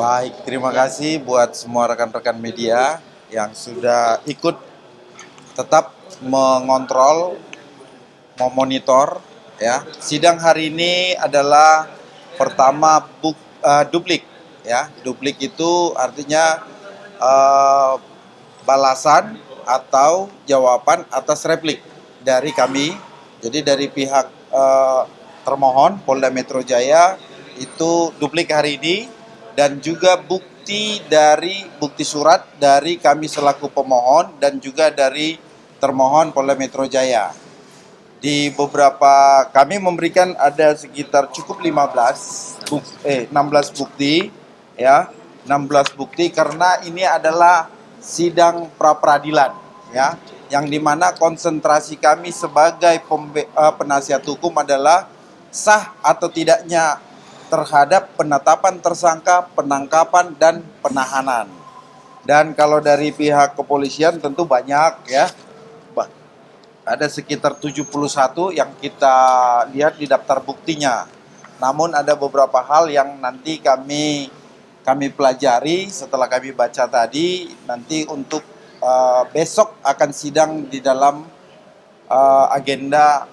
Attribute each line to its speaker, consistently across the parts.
Speaker 1: Baik, terima kasih buat semua rekan-rekan media yang sudah ikut tetap mengontrol, memonitor ya. Sidang hari ini adalah pertama duplik ya. Duplik itu artinya eh, balasan atau jawaban atas replik dari kami. Jadi dari pihak termohon Polda Metro Jaya itu duplik hari ini, dan juga bukti surat dari kami selaku pemohon dan juga dari termohon Polda Metro Jaya. Di beberapa kami memberikan ada sekitar cukup 16 bukti ya. 16 bukti karena ini adalah sidang pra peradilan ya, yang dimana konsentrasi kami sebagai penasihat hukum adalah sah atau tidaknya terhadap penetapan tersangka, penangkapan dan penahanan. Dan kalau dari pihak kepolisian tentu banyak ya, ada sekitar 71 yang kita lihat di daftar buktinya. Namun ada beberapa hal yang nanti kami pelajari setelah kami baca tadi, nanti untuk besok akan sidang di dalam agenda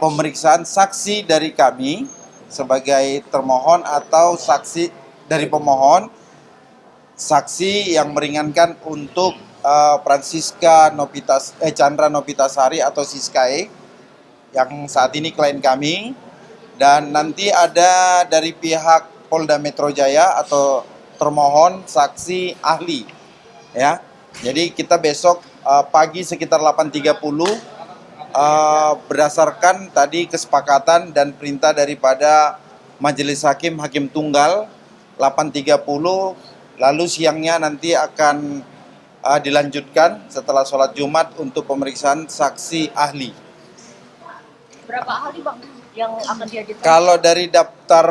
Speaker 1: pemeriksaan saksi dari kami sebagai termohon atau saksi dari pemohon, saksi yang meringankan untuk Francisca Chandra Nopitasari atau Siskae yang saat ini klien kami, dan nanti ada dari pihak Polda Metro Jaya atau termohon saksi ahli ya. Jadi kita besok pagi sekitar 8.30 berdasarkan tadi kesepakatan dan perintah daripada Majelis Hakim Tunggal 8.30, lalu siangnya nanti akan dilanjutkan setelah sholat Jumat untuk pemeriksaan saksi ahli.
Speaker 2: Berapa ahli Bang yang akan dihadirkan?
Speaker 1: Kalau dari daftar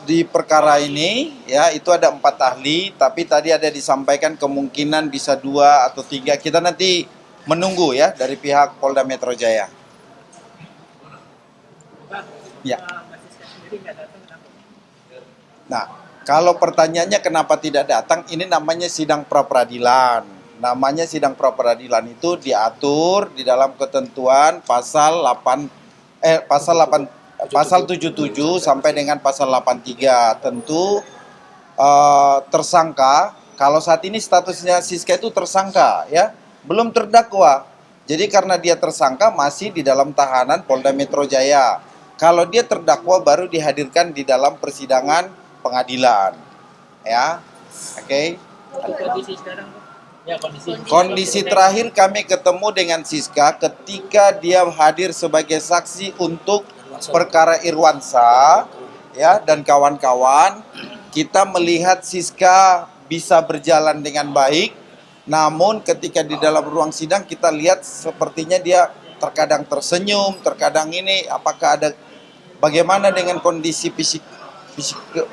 Speaker 1: di perkara ini ya itu ada 4 ahli, tapi tadi ada disampaikan kemungkinan bisa 2 atau 3. Kita nanti menunggu ya dari pihak Polda Metro Jaya. Ya. Nah, kalau pertanyaannya kenapa tidak datang, ini namanya sidang pra peradilan. Namanya sidang pra peradilan itu diatur di dalam ketentuan pasal 77 sampai dengan pasal 83. Tentu tersangka, kalau saat ini statusnya Siska itu tersangka ya, belum terdakwa. Jadi karena dia tersangka masih di dalam tahanan Polda Metro Jaya. Kalau dia terdakwa baru dihadirkan di dalam persidangan pengadilan. Ya. Oke.
Speaker 3: Kondisi sekarang, ya,
Speaker 1: kondisi terakhir kami ketemu dengan Siska ketika dia hadir sebagai saksi untuk perkara Irwansa ya dan kawan-kawan. Kita melihat Siska bisa berjalan dengan baik, namun ketika di dalam ruang sidang kita lihat sepertinya dia terkadang tersenyum, terkadang ini, apakah ada bagaimana dengan kondisi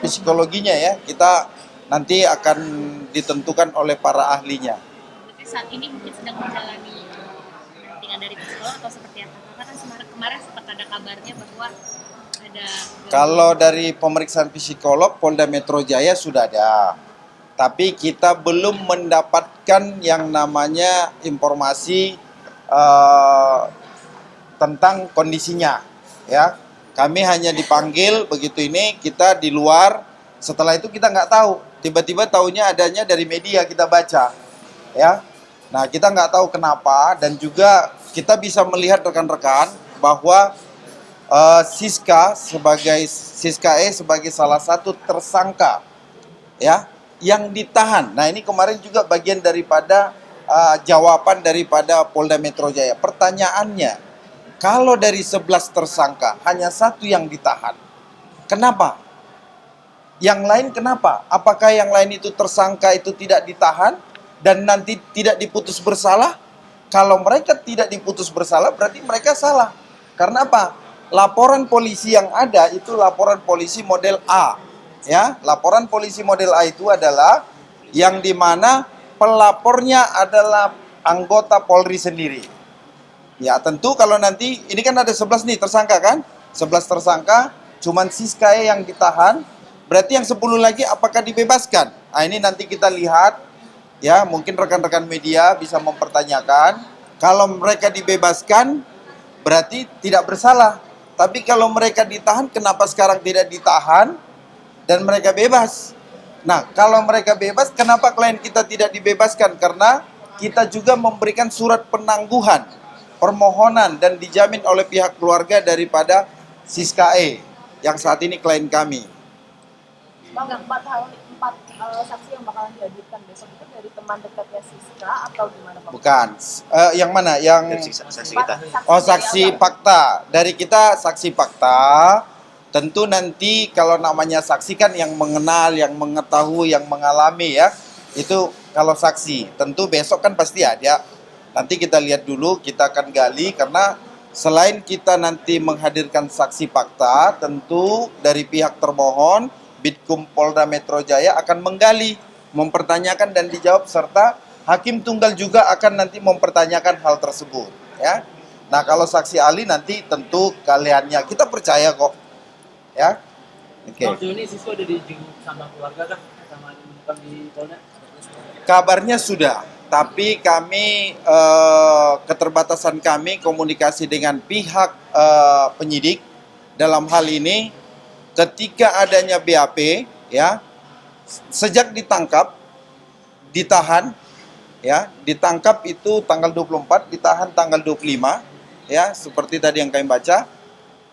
Speaker 1: psikologinya ya, kita nanti akan ditentukan oleh para ahlinya.
Speaker 2: Tapi saat ini mungkin sedang menjalani pendampingan dari psikolog atau seperti apa? Karena kan kemarin sempat ada kabarnya bahwa ada...
Speaker 1: Kalau dari pemeriksaan psikolog Polda Metro Jaya sudah ada, tapi kita belum mendapatkan yang namanya informasi tentang kondisinya ya. Kami hanya dipanggil begitu, ini kita di luar, setelah itu kita nggak tahu, tiba-tiba taunya adanya dari media kita baca ya. Nah, kita nggak tahu kenapa, dan juga kita bisa melihat rekan-rekan bahwa Siska sebagai salah satu tersangka ya yang ditahan. Nah, ini kemarin juga bagian daripada jawaban daripada Polda Metro Jaya. Pertanyaannya, kalau dari 11 tersangka hanya 1 yang ditahan, kenapa? Yang lain kenapa? Apakah yang lain itu tersangka itu tidak ditahan dan nanti tidak diputus bersalah? Kalau mereka tidak diputus bersalah berarti mereka salah. Karena apa? Laporan polisi yang ada itu laporan polisi model A. Ya, laporan polisi model A itu adalah yang dimana pelapornya adalah anggota Polri sendiri. Ya, tentu kalau nanti ini kan ada 11 nih tersangka kan? 11 tersangka, cuman Siska yang ditahan. Berarti yang 10 lagi apakah dibebaskan? Nah, ini nanti kita lihat, ya, mungkin rekan-rekan media bisa mempertanyakan. Kalau mereka dibebaskan, berarti tidak bersalah. Tapi kalau mereka ditahan, kenapa sekarang tidak ditahan dan mereka bebas? Nah, kalau mereka bebas, kenapa klien kita tidak dibebaskan? Karena kita juga memberikan surat penangguhan, permohonan, dan dijamin oleh pihak keluarga daripada Siska E, yang saat ini klien kami.
Speaker 4: Bang, empat saksi yang bakalan dihadirkan besok itu dari teman dekatnya Siska atau gimana Bang?
Speaker 1: Bukan. Yang mana? Yang
Speaker 5: Saksi kita.
Speaker 1: oh, saksi fakta. Dari kita saksi fakta. Tentu nanti kalau namanya saksi kan yang mengenal, yang mengetahui, yang mengalami, ya. Itu kalau saksi. Tentu besok kan pasti ada. Nanti kita lihat dulu, kita akan gali, karena selain kita nanti menghadirkan saksi fakta, tentu dari pihak termohon, Bitkum Polda Metro Jaya akan menggali, mempertanyakan dan dijawab, serta hakim tunggal juga akan nanti mempertanyakan hal tersebut, ya. Nah, kalau saksi ahli nanti tentu kaliannya, kita percaya kok, ya. Oke.
Speaker 3: Bang, sejauh ini Siska udah dijenguk sama keluarga kan? Sama teman di Polda?
Speaker 1: Kabarnya sudah, tapi kami keterbatasan kami komunikasi dengan pihak penyidik dalam hal ini. Ketika adanya BAP, ya, sejak ditangkap, ditahan, ya, ditangkap itu tanggal 24, ditahan tanggal 25, ya, seperti tadi yang kami baca,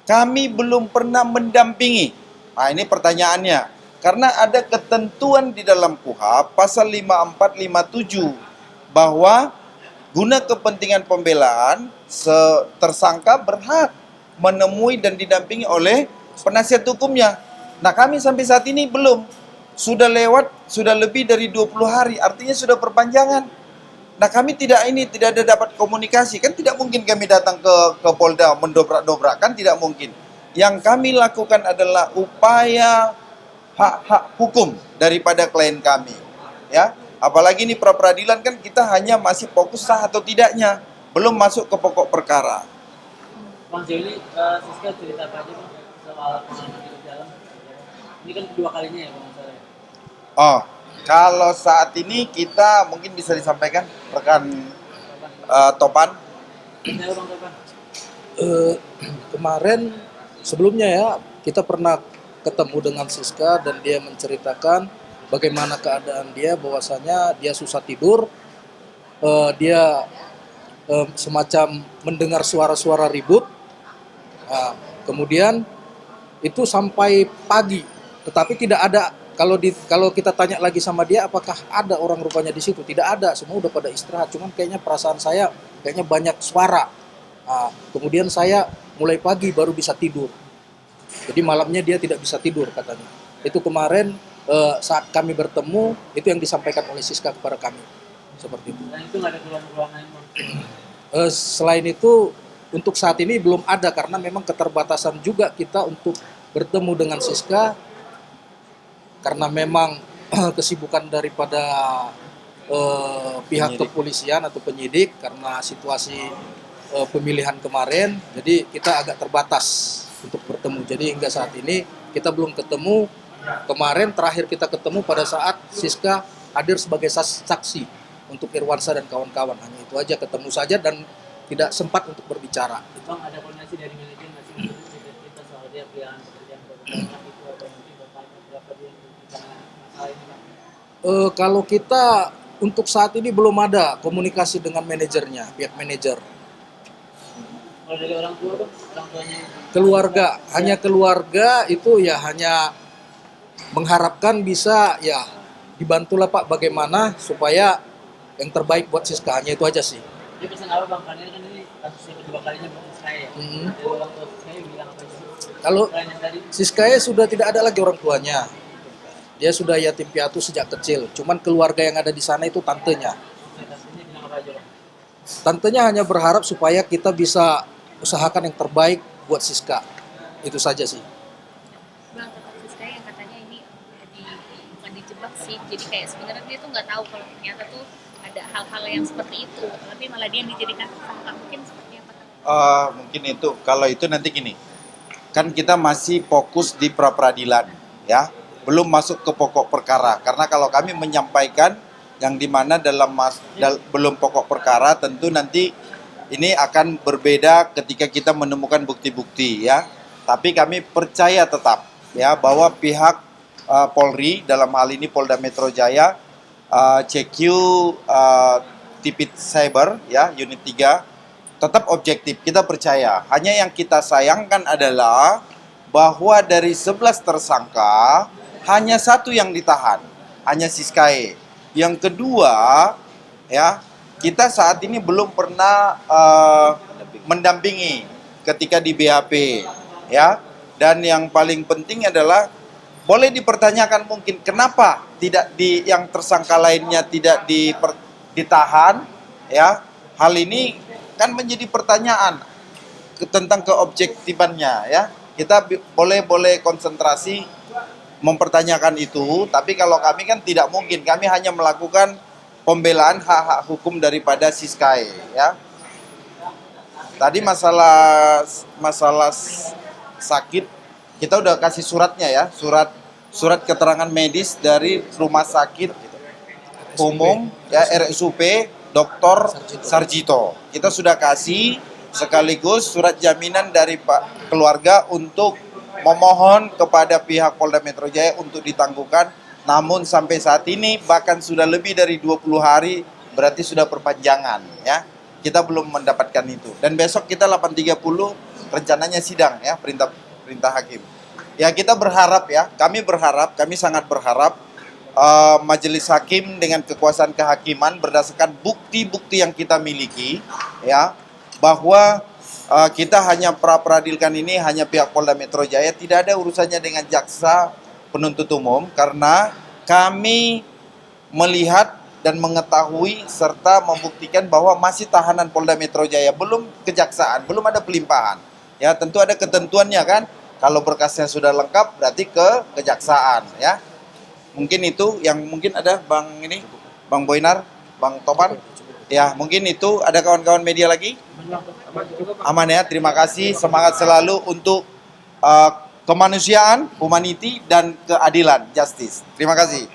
Speaker 1: kami belum pernah mendampingi. Nah, ini pertanyaannya, karena ada ketentuan di dalam KUHP pasal 5457 bahwa guna kepentingan pembelaan, tersangka berhak menemui dan didampingi oleh penasihat hukumnya. Nah, kami sampai saat ini belum. Sudah lebih dari 20 hari, artinya sudah perpanjangan. Nah, kami tidak ada dapat komunikasi. Kan tidak mungkin kami datang ke Polda mendobrak-dobrak, kan tidak mungkin. Yang kami lakukan adalah upaya hak-hak hukum daripada klien kami. Ya, apalagi ini pra peradilan kan kita hanya masih fokus sah atau tidaknya, belum masuk ke pokok perkara.
Speaker 3: Bang, sejauh ini Siska cerita apa aja Bang? Soal pengalaman di dalam. Ini kan kedua kalinya ya Bang, saya.
Speaker 1: Oh, kalau saat ini kita mungkin bisa disampaikan rekan Topan.
Speaker 3: Saya Bang Topan.
Speaker 5: Kemarin sebelumnya ya kita pernah ketemu dengan Siska dan dia menceritakan bagaimana keadaan dia, bahwasanya dia susah tidur, dia semacam mendengar suara-suara ribut. Nah, kemudian itu sampai pagi, tetapi tidak ada. Kalau kita tanya lagi sama dia, apakah ada orang rupanya di situ? Tidak ada, semua udah pada istirahat. Cuman kayaknya perasaan saya kayaknya banyak suara. Nah, kemudian saya mulai pagi baru bisa tidur. Jadi malamnya dia tidak bisa tidur katanya. Itu kemarin saat kami bertemu, itu yang disampaikan oleh Siska kepada kami. Seperti itu.
Speaker 3: Dan itu nggak ada keluhan-keluhan lain Bang?
Speaker 5: Selain itu, untuk saat ini belum ada, karena memang keterbatasan juga kita untuk bertemu dengan Siska, karena memang kesibukan daripada pihak kepolisian atau penyidik karena situasi pemilihan kemarin, jadi kita agak terbatas untuk bertemu. Jadi hingga saat ini kita belum ketemu. Kemarin terakhir kita ketemu pada saat Siska hadir sebagai saksi untuk Irwansyah dan kawan-kawan. Hanya itu aja, ketemu saja dan tidak sempat untuk berbicara.
Speaker 3: Bang, ada koordinasi dari manajer nggak sih kita soal dia pilihan pekerjaan banyak itu, atau mungkin bapaknya berapa dia kita masalah ini Bang?
Speaker 5: Kalau kita untuk saat ini belum ada komunikasi dengan manajernya, pihak manajer.
Speaker 3: Kalau dari orang tua Bang, orang tuanya
Speaker 5: Keluarga, hanya keluarga itu ya hanya mengharapkan bisa ya dibantulah Pak bagaimana supaya yang terbaik buat Siska, hanya itu aja sih.
Speaker 3: dia pesan apa Bang? Karena kan ini kasusnya kedua kalinya bukan saya ya. Dari orang tua saya bilang apa sih?
Speaker 5: Kalau
Speaker 3: Selain yang tadi,
Speaker 5: Siska sudah tidak ada lagi orang tuanya. Dia sudah yatim piatu sejak kecil. Cuman keluarga yang ada di sana itu tantenya.
Speaker 3: tantenya bilang apa aja Bang?
Speaker 5: Tantenya hanya berharap supaya kita bisa usahakan yang terbaik buat Siska. Itu saja sih.
Speaker 2: Bang, tetap Siska yang katanya ini bukan dijebak sih, jadi kayak sebenarnya dia tuh nggak tahu kalau ternyata tuh ada hal-hal yang seperti itu, tapi malah dia yang dijadikan tersangka. Mungkin seperti apa?
Speaker 1: Mungkin itu, kalau itu nanti gini, kan kita masih fokus di pra peradilan, ya. belum masuk ke pokok perkara. Karena kalau kami menyampaikan yang dimana belum pokok perkara, tentu nanti ini akan berbeda ketika kita menemukan bukti-bukti ya. Tapi kami percaya tetap ya bahwa pihak Polri dalam hal ini Polda Metro Jaya, CQ, Tipit Cyber ya unit 3 tetap objektif. Kita percaya. Hanya yang kita sayangkan adalah bahwa dari 11 tersangka hanya satu yang ditahan, hanya Siskae. Yang kedua ya, kita saat ini belum pernah mendampingi ketika di BAP ya. Dan yang paling penting adalah boleh dipertanyakan mungkin kenapa tidak yang tersangka lainnya tidak ditahan ya. Hal ini kan menjadi pertanyaan tentang keobjektifannya ya. Kita boleh konsentrasi mempertanyakan itu, tapi kalau kami kan tidak mungkin, kami hanya melakukan pembelaan hak-hak hukum daripada Siskae ya. Tadi masalah sakit kita udah kasih suratnya ya, surat keterangan medis dari rumah sakit umum ya RSUP Dr. Sarjito. Kita sudah kasih sekaligus surat jaminan dari Pak keluarga untuk memohon kepada pihak Polda Metro Jaya untuk ditangguhkan. Namun sampai saat ini bahkan sudah lebih dari 20 hari, berarti sudah perpanjangan ya. Kita belum mendapatkan itu. Dan besok kita 8.30 rencananya sidang ya, perintah hakim. Ya kita berharap ya, kami sangat berharap majelis hakim dengan kekuasaan kehakiman berdasarkan bukti-bukti yang kita miliki ya, bahwa kita hanya pra-peradilkan ini hanya pihak Polda Metro Jaya, tidak ada urusannya dengan jaksa penuntut umum, karena kami melihat dan mengetahui serta membuktikan bahwa masih tahanan Polda Metro Jaya, belum kejaksaan, belum ada pelimpahan. Ya, tentu ada ketentuannya kan. Kalau berkasnya sudah lengkap berarti ke kejaksaan ya. Mungkin itu yang mungkin ada Bang Boynar, Bang Topan. Ya, mungkin itu. Ada kawan-kawan media lagi? Aman ya, terima kasih. Semangat selalu untuk kemanusiaan, humanity, dan keadilan, justice. Terima kasih.